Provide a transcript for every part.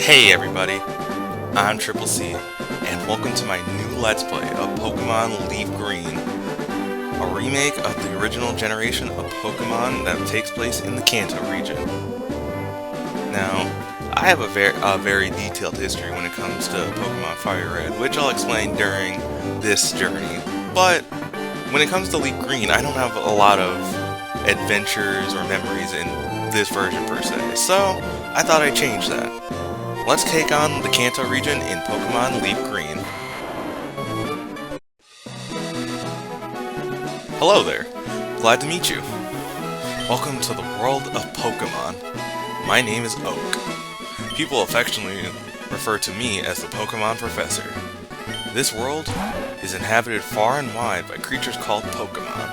Hey everybody, I'm Triple C, and welcome to my new Let's Play of Pokemon LeafGreen, a remake of the original generation of Pokemon that takes place in the Kanto region. Now, I have a very detailed history when it comes to Pokemon Fire Red, which I'll explain during this journey, but when it comes to LeafGreen, I don't have a lot of adventures or memories in this version per se, so I thought I'd change that. Let's take on the Kanto region in Pokemon LeafGreen. Hello there, glad to meet you. Welcome to the world of Pokemon. My name is Oak. People affectionately refer to me as the Pokemon Professor. This world is inhabited far and wide by creatures called Pokemon.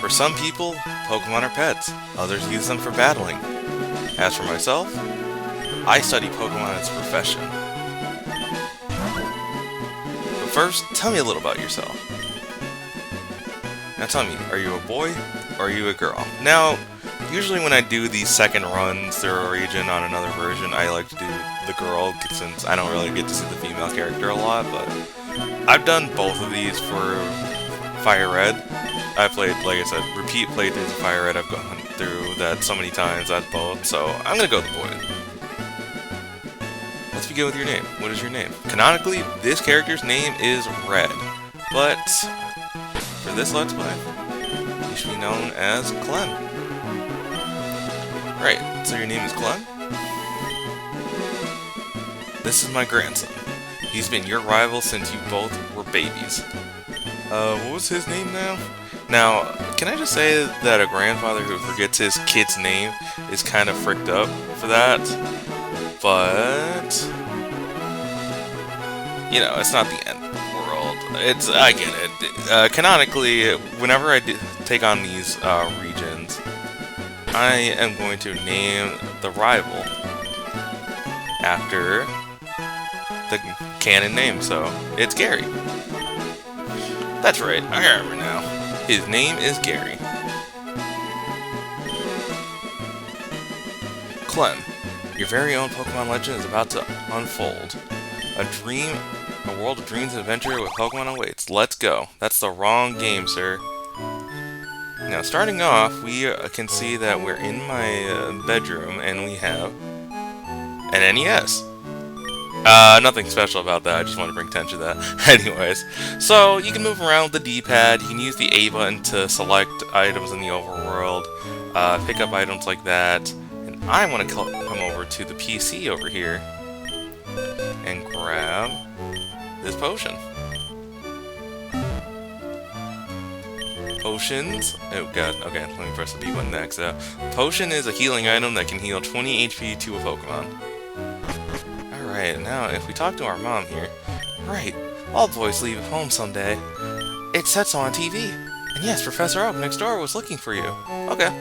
For some people, Pokemon are pets, others use them for battling. As for myself, I study Pokemon as a profession. But first, tell me a little about yourself. Now tell me, are you a boy or are you a girl? Now, usually when I do these second runs through a region on another version, I like to do the girl, since I don't really get to see the female character a lot, but I've done both of these for Fire Red. I played, like I said, repeat playthroughs of Fire Red. I've gone through that so many times at both, so I'm gonna go with the boy. Let's begin with your name. What is your name? Canonically, this character's name is Red, but for this Let's Play, you should be known as Clem. Right, so your name is Clem? This is my grandson. He's been your rival since you both were babies. What was his name now? Now, can I just say that a grandfather who forgets his kid's name is kind of fricked up for that? But, you know, it's not the end of the world. I get it. Canonically, whenever I take on these regions, I am going to name the rival after the canon name, so it's Gary. That's right, I remember now. His name is Gary. Clem. Your very own Pokemon legend is about to unfold. A world of dreams and adventure with Pokemon awaits. Let's go. That's the wrong game, sir. Now, starting off, we can see that we're in my bedroom, and we have an NES. Nothing special about that, I just want to bring attention to that. Anyways, so you can move around with the D-pad, you can use the A button to select items in the overworld, pick up items like that. I want to come over to the PC over here and grab this potion. Potions. Oh god, okay, let me press the B button next. Potion is a healing item that can heal 20 HP to a Pokemon. Alright, now if we talk to our mom here. Right, all boys leave home someday. It says so on TV. And yes, Professor Oak next door was looking for you. Okay.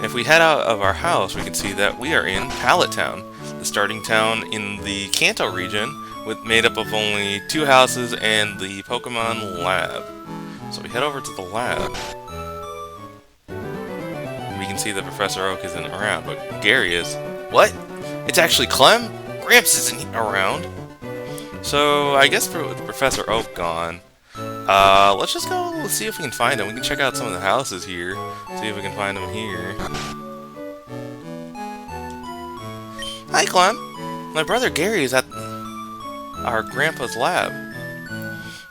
If we head out of our house, we can see that we are in Pallet Town, the starting town in the Kanto region, made up of only 2 houses and the Pokemon Lab. So we head over to the lab. We can see that Professor Oak isn't around, but Gary is. What? It's actually Clem? Gramps isn't around. So I guess with Professor Oak gone, let's just go, let's see if we can find him. We can check out some of the houses here, see if we can find him here. Hi, Clem. My brother Gary is at our grandpa's lab.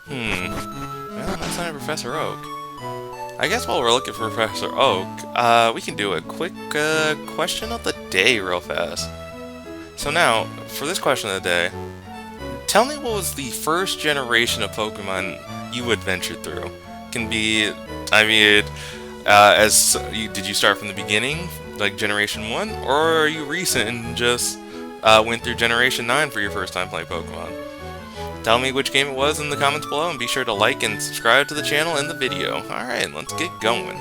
Well, that's not Professor Oak. I guess while we're looking for Professor Oak, we can do a quick question of the day real fast. So now, for this question of the day, tell me what was the first generation of Pokemon you adventured through. Can be, I mean, did you start from the beginning, like Generation 1, or are you recent and just went through Generation 9 for your first time playing Pokemon? Tell me which game it was in the comments below, and be sure to like and subscribe to the channel and the video. Alright, let's get going.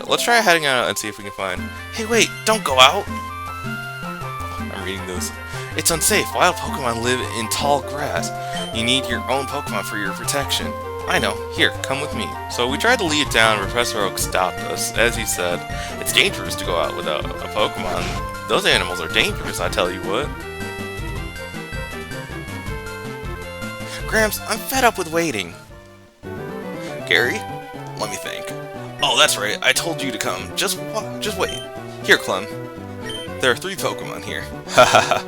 Let's try heading out and see if we can find... Hey wait, don't go out! I'm reading this. It's unsafe. Wild Pokemon live in tall grass. You need your own Pokemon for your protection. I know. Here, come with me. So we tried to leave town, Professor Oak stopped us. As he said, it's dangerous to go out without a Pokemon. Those animals are dangerous, I tell you what. Gramps, I'm fed up with waiting. Gary, let me think. Oh, that's right, I told you to come. Just wait. Here, Clem. There are 3 Pokemon here. Hahaha.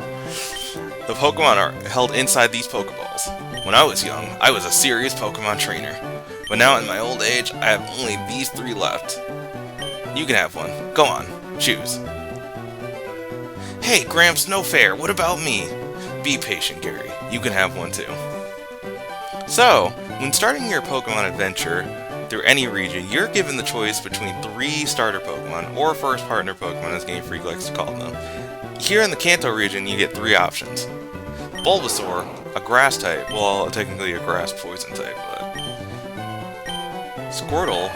The Pokemon are held inside these Pokeballs. When I was young, I was a serious Pokemon trainer. But now in my old age, I have only these 3 left. You can have one. Go on, choose. Hey, Gramps, no fair. What about me? Be patient, Gary. You can have one too. So, when starting your Pokemon adventure through any region, you're given the choice between 3 starter Pokemon, or first partner Pokemon as Game Freak likes to call them. Here in the Kanto region, you get 3 options. Bulbasaur, a grass type, well, technically a grass poison type, but... Squirtle,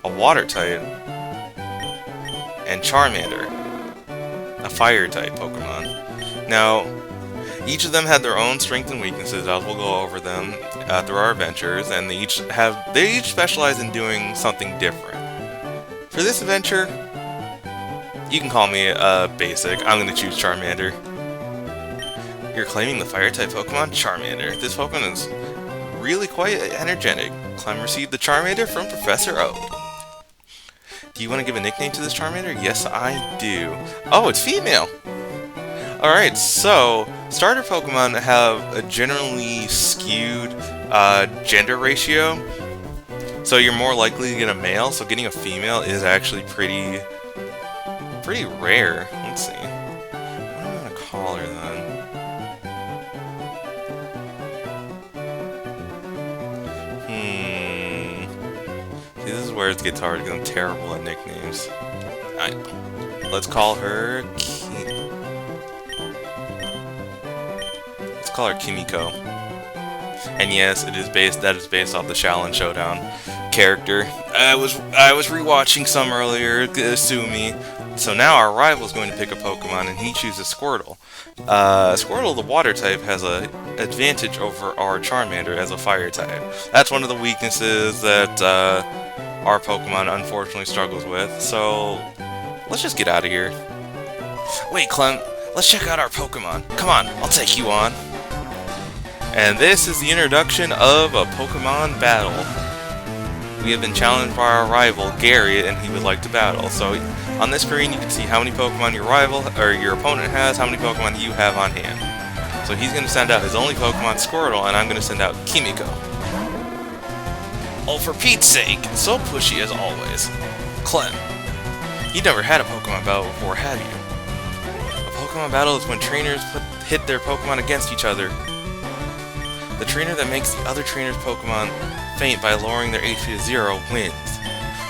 a water type, and Charmander, a fire type Pokemon. Now, each of them had their own strengths and weaknesses, as we'll go over them through our adventures, and they each specialize in doing something different. For this adventure, you can call me basic. I'm going to choose Charmander. You're claiming the fire type Pokemon? Charmander. This Pokemon is really quite energetic. Clem received the Charmander from Professor Oak. Do you want to give a nickname to this Charmander? Yes, I do. Oh, it's female! Alright, so starter Pokemon have a generally skewed gender ratio. So you're more likely to get a male, so getting a female is actually pretty rare. Let's see. What am I gonna call her then? See, this is where it gets hard because I'm terrible at nicknames. Let's call her Kimiko. And yes, that is based off the Shaolin Showdown character. I was rewatching some earlier, Sumi. So now our rival is going to pick a Pokemon, and he chooses Squirtle. Squirtle, the water type, has an advantage over our Charmander as a fire type. That's one of the weaknesses that our Pokemon unfortunately struggles with. So let's just get out of here. Wait, Clem, let's check out our Pokemon. Come on, I'll take you on. And this is the introduction of a Pokemon battle. We have been challenged by our rival, Gary, and he would like to battle. So on this screen, you can see how many Pokemon your opponent has, how many Pokemon you have on hand. So he's going to send out his only Pokemon, Squirtle, and I'm going to send out Kimiko. Oh, for Pete's sake! So pushy as always. Clem, you never had a Pokemon battle before, have you? A Pokemon battle is when trainers hit their Pokemon against each other. The trainer that makes the other trainer's Pokemon faint by lowering their HP to 0 wins.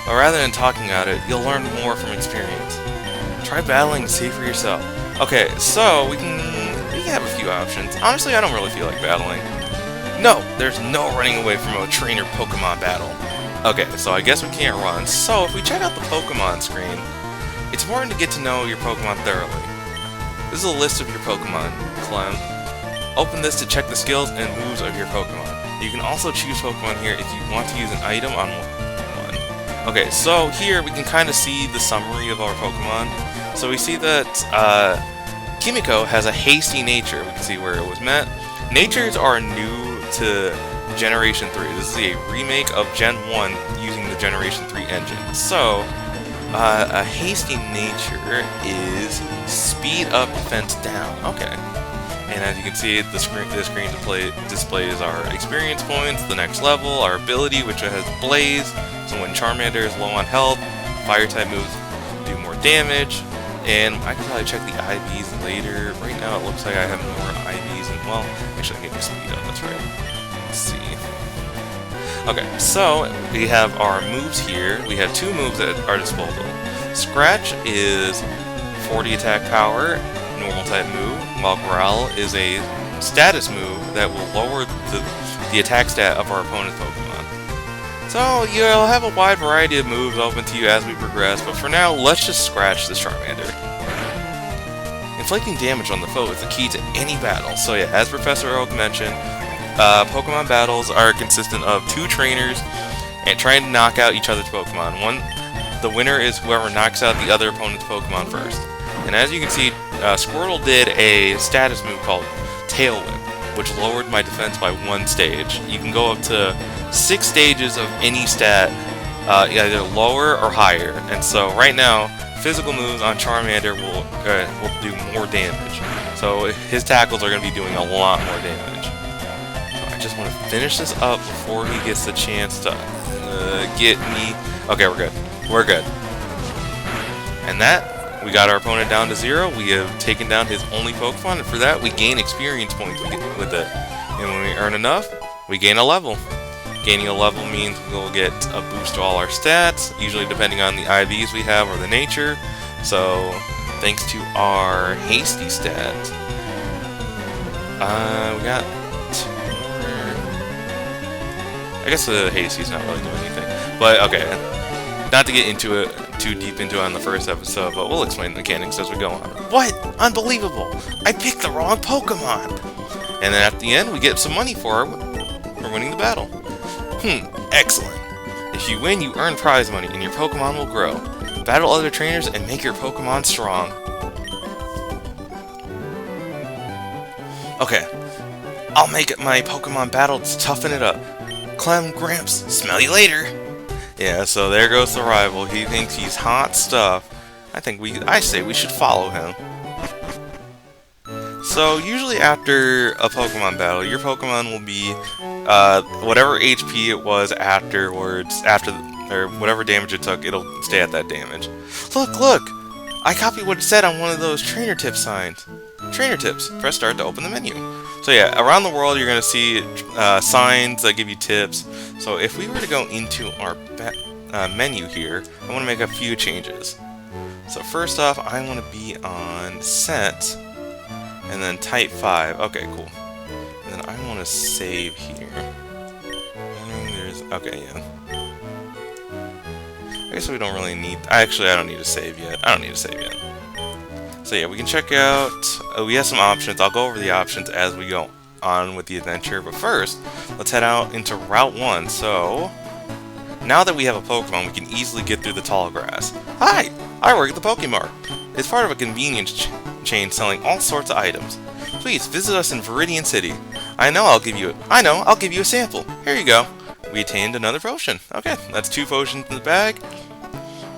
But rather than talking about it, you'll learn more from experience. Try battling to see for yourself. Okay, so we can have a few options. Honestly, I don't really feel like battling. No, there's no running away from a trainer Pokemon battle. Okay, so I guess we can't run. So if we check out the Pokemon screen, it's important to get to know your Pokemon thoroughly. This is a list of your Pokemon, Clem. Open this to check the skills and moves of your Pokemon. You can also choose Pokemon here if you want to use an item on one. Okay, so here we can kind of see the summary of our Pokemon. So we see that Kimiko has a hasty nature. We can see where it was met. Natures are new to Generation 3. This is a remake of Gen 1 using the Generation 3 engine. So, a hasty nature is speed up, defense down. Okay. And as you can see, the screen displays our experience points, the next level, our ability, which has Blaze. So when Charmander is low on health, fire-type moves do more damage. And I can probably check the IVs later. Right now, it looks like I have more IVs. And, well, actually, I can get speed up. That's right. Let's see. Okay, so we have our moves here. We have 2 moves at our disposal. Scratch is 40 attack power, normal type move, while Growl is a status move that will lower the attack stat of our opponent's Pokemon. So you'll have a wide variety of moves open to you as we progress, but for now, let's just scratch this Charmander. Inflicting damage on the foe is the key to any battle. So yeah, as Professor Oak mentioned, Pokemon battles are consistent of 2 trainers and trying to knock out each other's Pokemon. The winner is whoever knocks out the other opponent's Pokemon first. And as you can see, Squirtle did a status move called Tail Whip, which lowered my defense by 1 stage. You can go up to 6 stages of any stat, either lower or higher. And so right now, physical moves on Charmander will do more damage. So his tackles are going to be doing a lot more damage. So I just want to finish this up before he gets the chance to get me. Okay, we're good. We're good. And that, we got our opponent down to 0. We have taken down his only Pokemon, and for that, we gain experience points with it. And when we earn enough, we gain a level. Gaining a level means we'll get a boost to all our stats, usually depending on the IVs we have or the nature. So, thanks to our hasty stat, we got... I guess the hasty's not really doing anything. But, okay, not to get into it too deep into it on the first episode, but we'll explain the mechanics as we go on. What? Unbelievable! I picked the wrong Pokemon! And then at the end, we get some money for winning the battle. Excellent. If you win, you earn prize money, and your Pokemon will grow. Battle other trainers and make your Pokemon strong. Okay. I'll make it my Pokemon battle to toughen it up. Clem Gramps, smell you later. Yeah, so there goes the rival. He thinks he's hot stuff. I say we should follow him. So, usually after a Pokemon battle, your Pokemon will be whatever HP it was afterwards, or whatever damage it took, it'll stay at that damage. Look! I copied what it said on one of those trainer tip signs. Trainer tips. Press start to open the menu. So yeah, around the world you're going to see signs that give you tips. So if we were to go into our menu here, I want to make a few changes. So first off, I want to be on set. And then type 5. Okay, cool. And then I want to save here. Okay, yeah. I guess we don't really need... Actually, I don't need to save yet. So yeah, we can check out... we have some options. I'll go over the options as we go on with the adventure. But first, let's head out into Route 1. So, now that we have a Pokemon, we can easily get through the tall grass. Hi! I work at the Pokemon. It's part of a convenience chain selling all sorts of items. Please visit us in Viridian City. I know I'll give you a sample. Here you go. We attained another potion. Okay, that's 2 potions in the bag.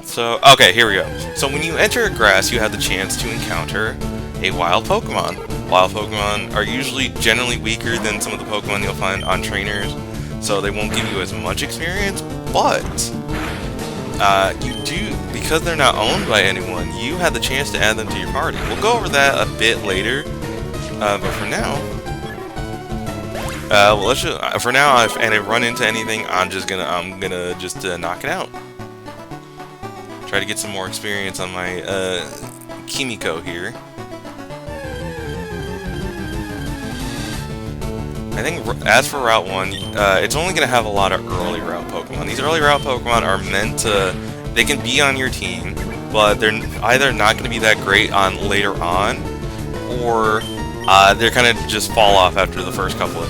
So, okay, here we go. So when you enter grass, you have the chance to encounter a wild Pokemon. Wild Pokemon are usually generally weaker than some of the Pokemon you'll find on trainers, so they won't give you as much experience, but you do, because they're not owned by anyone, you have the chance to add them to your party. We'll go over that a bit later, but for now, for now, if I run into anything, I'm gonna just knock it out. Try to get some more experience on my Kimiko here. I think as for Route 1, it's only going to have a lot of early route Pokemon. These early route Pokemon are meant to... They can be on your team, but they're either not going to be that great on later on, or they're kind of just fall off after the first couple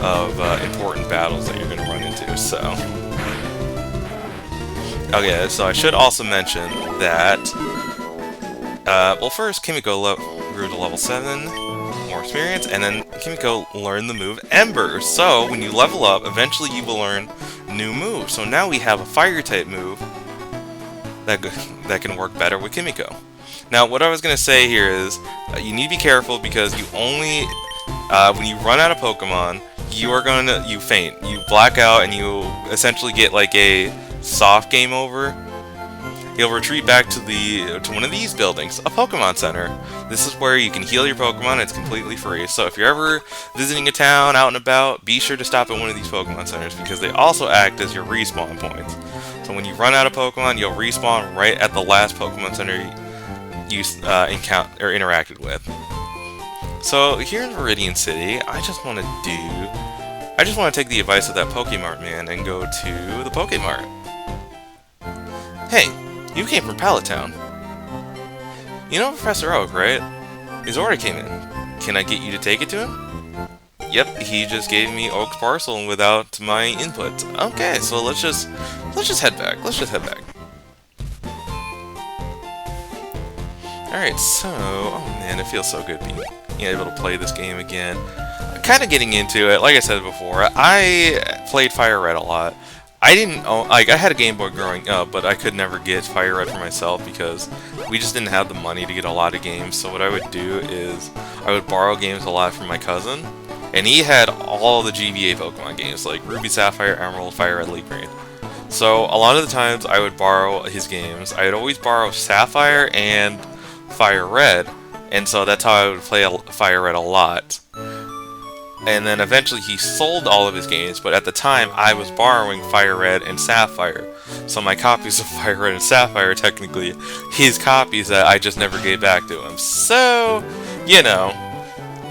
of important battles that you're going to run into, so... Okay, so I should also mention that... well, first, Kimiko grew to level 7... more experience, and then Kimiko learned the move Ember. So when you level up, eventually you will learn new moves. So now we have a fire type move that can work better with Kimiko. Now what I was going to say here is you need to be careful because you only when you run out of Pokemon, you faint, you black out, and you essentially get like a soft game over. You'll retreat back to one of these buildings, a Pokemon Center. This is where you can heal your Pokemon. It's completely free. So if you're ever visiting a town out and about, be sure to stop at one of these Pokemon Centers because they also act as your respawn points. So when you run out of Pokemon, you'll respawn right at the last Pokemon Center you interacted with. So here in Viridian City, I just want to take the advice of that Pokemart man and go to the Pokemart. Hey, you came from Pallet Town. You know Professor Oak, right? His order came in. Can I get you to take it to him? Yep, he just gave me Oak's parcel without my input. Okay, so let's just head back. Alright, so, oh man, it feels so good being able to play this game again. Kind of getting into it, like I said before, I played Fire Red a lot. I didn't own, like, I had a Game Boy growing up, but I could never get Fire Red for myself because we just didn't have the money to get a lot of games. So what I would do is, I would borrow games a lot from my cousin, and he had all the GBA Pokemon games, like Ruby, Sapphire, Emerald, Fire Red, LeafGreen. So a lot of the times I would borrow his games. I would always borrow Sapphire and Fire Red, and so that's how I would play Fire Red a lot. And then eventually he sold all of his games, but at the time I was borrowing Fire Red and Sapphire. So my copies of Fire Red and Sapphire are technically his copies that I just never gave back to him. So, you know,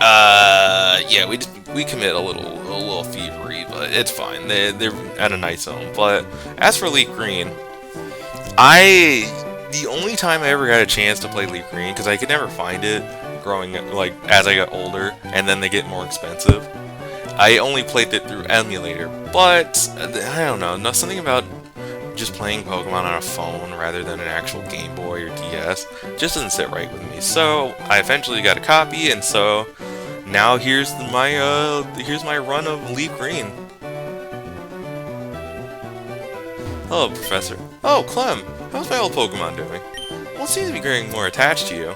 yeah, we commit a little thievery, but it's fine. They're at a nice home. But as for LeafGreen, the only time I ever got a chance to play LeafGreen, because I could never find it growing, like, as I got older, and then they get more expensive, I only played it through emulator. But I don't know, something about just playing Pokemon on a phone rather than an actual Game Boy or DS just doesn't sit right with me. So I eventually got a copy, and so now here's my run of LeafGreen. Hello, Professor. Oh, Clem, how's my old Pokemon doing? Well, it seems to be getting more attached to you.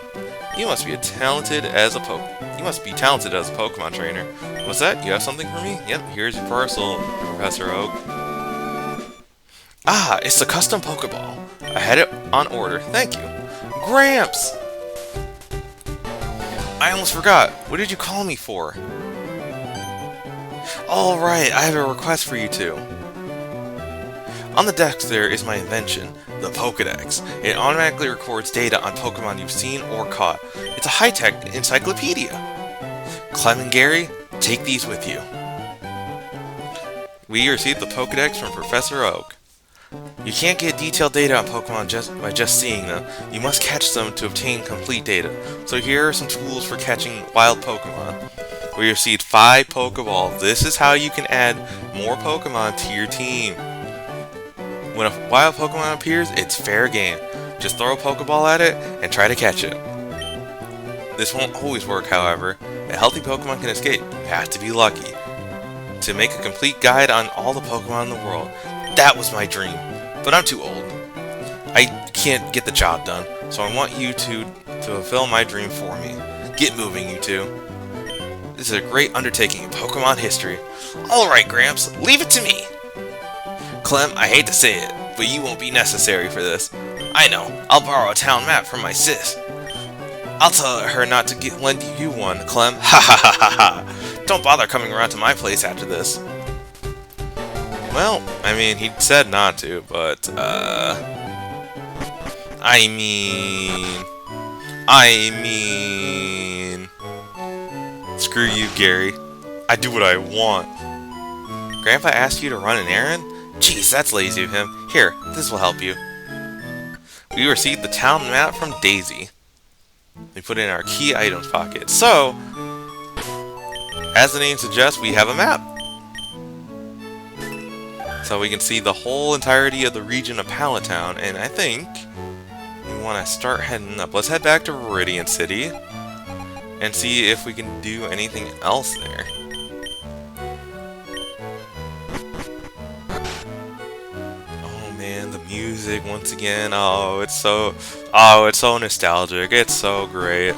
You must be talented as a Pokemon trainer. What's that? You have something for me? Yep, here's your parcel, Professor Oak. Ah, it's the custom Pokeball. I had it on order. Thank you. Gramps! I almost forgot. What did you call me for? Alright, I have a request for you two. On the desk there is my invention, the Pokédex. It automatically records data on Pokemon you've seen or caught. It's a high-tech encyclopedia. Clem and Gary, take these with you. We received the Pokédex from Professor Oak. You can't get detailed data on Pokemon by just seeing them. You must catch them to obtain complete data. So here are some tools for catching wild Pokemon. We received 5 Pokeballs. This is how you can add more Pokemon to your team. When a wild Pokemon appears, it's fair game. Just throw a Pokeball at it and try to catch it. This won't always work, however. A healthy Pokemon can escape. You have to be lucky. To make a complete guide on all the Pokemon in the world. That was my dream, but I'm too old. I can't get the job done, so I want you two to fulfill my dream for me. Get moving, you two. This is a great undertaking in Pokemon history. Alright, Gramps, leave it to me. Clem, I hate to say it, but you won't be necessary for this. I know, I'll borrow a town map from my sis. I'll tell her not to lend you one, Clem. Ha ha ha ha ha. Don't bother coming around to my place after this. Well, I mean, he said not to, but, I mean... Screw you, Gary. I do what I want. Grandpa asked you to run an errand? Jeez, that's lazy of him. Here, this will help you. We received the town map from Daisy. We put it in our key items pocket. So, as the name suggests, we have a map. So we can see the whole entirety of the region of Palatown, and I think we want to start heading up. Let's head back to Viridian City and see if we can do anything else there. Oh man, the music once again. It's so nostalgic. It's so great.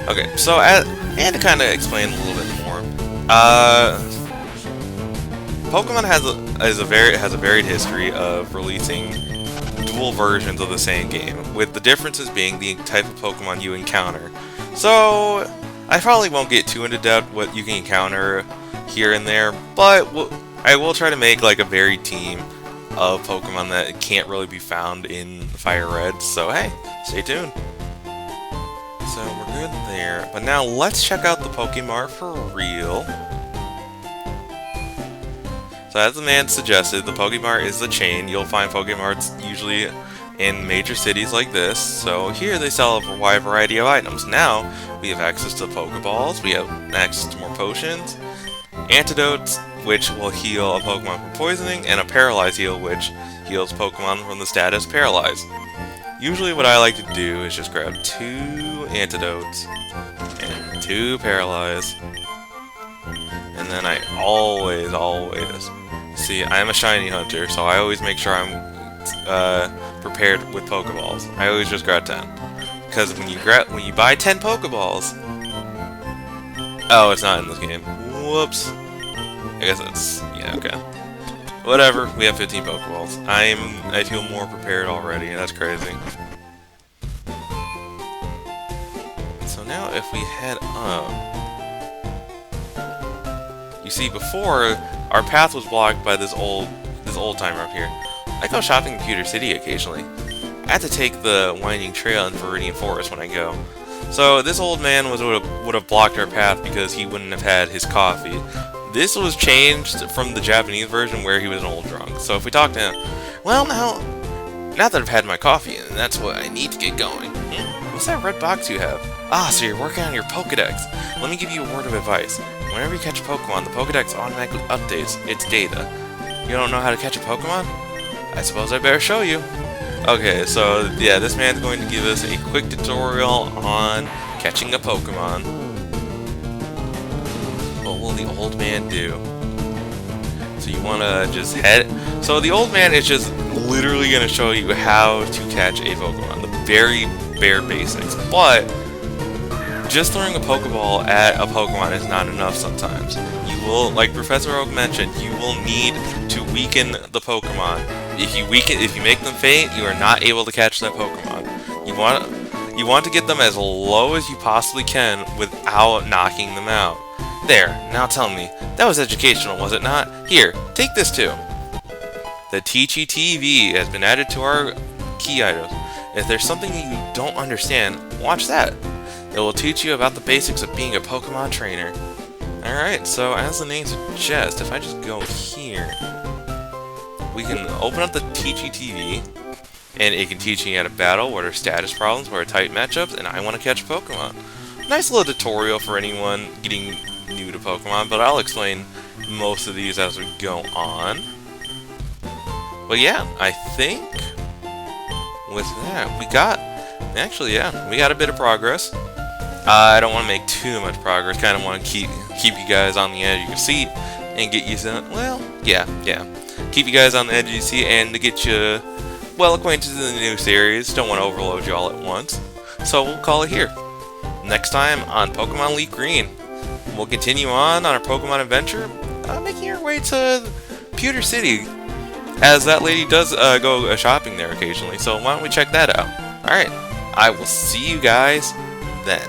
Okay, so and to kind of explain a little bit more. Pokemon has a varied history of releasing dual versions of the same game, with the differences being the type of Pokemon you encounter. So I probably won't get too into depth what you can encounter here and there, but I will try to make like a varied team of Pokemon that can't really be found in Fire Red. So hey, stay tuned. So we're good there, but now let's check out the Pokemart for real. So as the man suggested, the Pokemart is the chain. You'll find Pokemarts usually in major cities like this. So here they sell a wide variety of items. Now we have access to Pokeballs, we have access to more potions, antidotes, which will heal a Pokemon from poisoning, and a Paralyze heal, which heals Pokemon from the status Paralyzed. Usually what I like to do is just grab 2 antidotes and 2 paralyze. And then I always, see, I'm a shiny hunter, so I always make sure I'm prepared with Pokeballs. I always just grab 10. Because when you buy 10 Pokeballs... Oh, it's not in this game. Whoops. I guess it's... yeah, okay. Whatever, we have 15 Pokeballs. I feel more prepared already, and that's crazy. So now if we head up... You see, before, our path was blocked by this old timer up here. I go shopping in Pewter City occasionally. I have to take the winding trail in Viridian Forest when I go. So this old man would have blocked our path because he wouldn't have had his coffee. This was changed from the Japanese version where he was an old drunk. So if we talk to him, well now that I've had my coffee, and that's what I need to get going. What's that red box you have? Ah, so you're working on your Pokedex. Let me give you a word of advice. Whenever you catch a Pokemon, the Pokedex automatically updates its data. You don't know how to catch a Pokemon? I suppose I better show you. Okay, so yeah, this man's going to give us a quick tutorial on catching a Pokemon. What will the old man do? So you want to just head... So the old man is just literally going to show you how to catch a Pokemon. The very bare basics. But just throwing a Pokeball at a Pokemon is not enough sometimes. You will, like Professor Oak mentioned, you will need to weaken the Pokemon. If you make them faint, you are not able to catch that Pokemon. You want to get them as low as you possibly can without knocking them out. There, now tell me, that was educational, was it not? Here, take this too. The Teachy TV has been added to our key items. If there's something that you don't understand, watch that. It will teach you about the basics of being a Pokemon trainer. Alright, so as the name suggests, if I just go here, we can open up the Teachy TV, and it can teach me how to battle, what are status problems, what are type matchups, and I want to catch Pokemon. Nice little tutorial for anyone getting new to Pokemon, but I'll explain most of these as we go on. But yeah, I think with that, we got a bit of progress. I don't want to make too much progress, kind of want to keep you guys on the edge of your seat and get you some, well, yeah. Keep you guys on the edge of your seat and to get you well acquainted to the new series. Don't want to overload you all at once. So we'll call it here. Next time on Pokemon LeafGreen, we'll continue on our Pokemon adventure, making our way to Pewter City, as that lady does go shopping there occasionally. So why don't we check that out? Alright, I will see you guys then.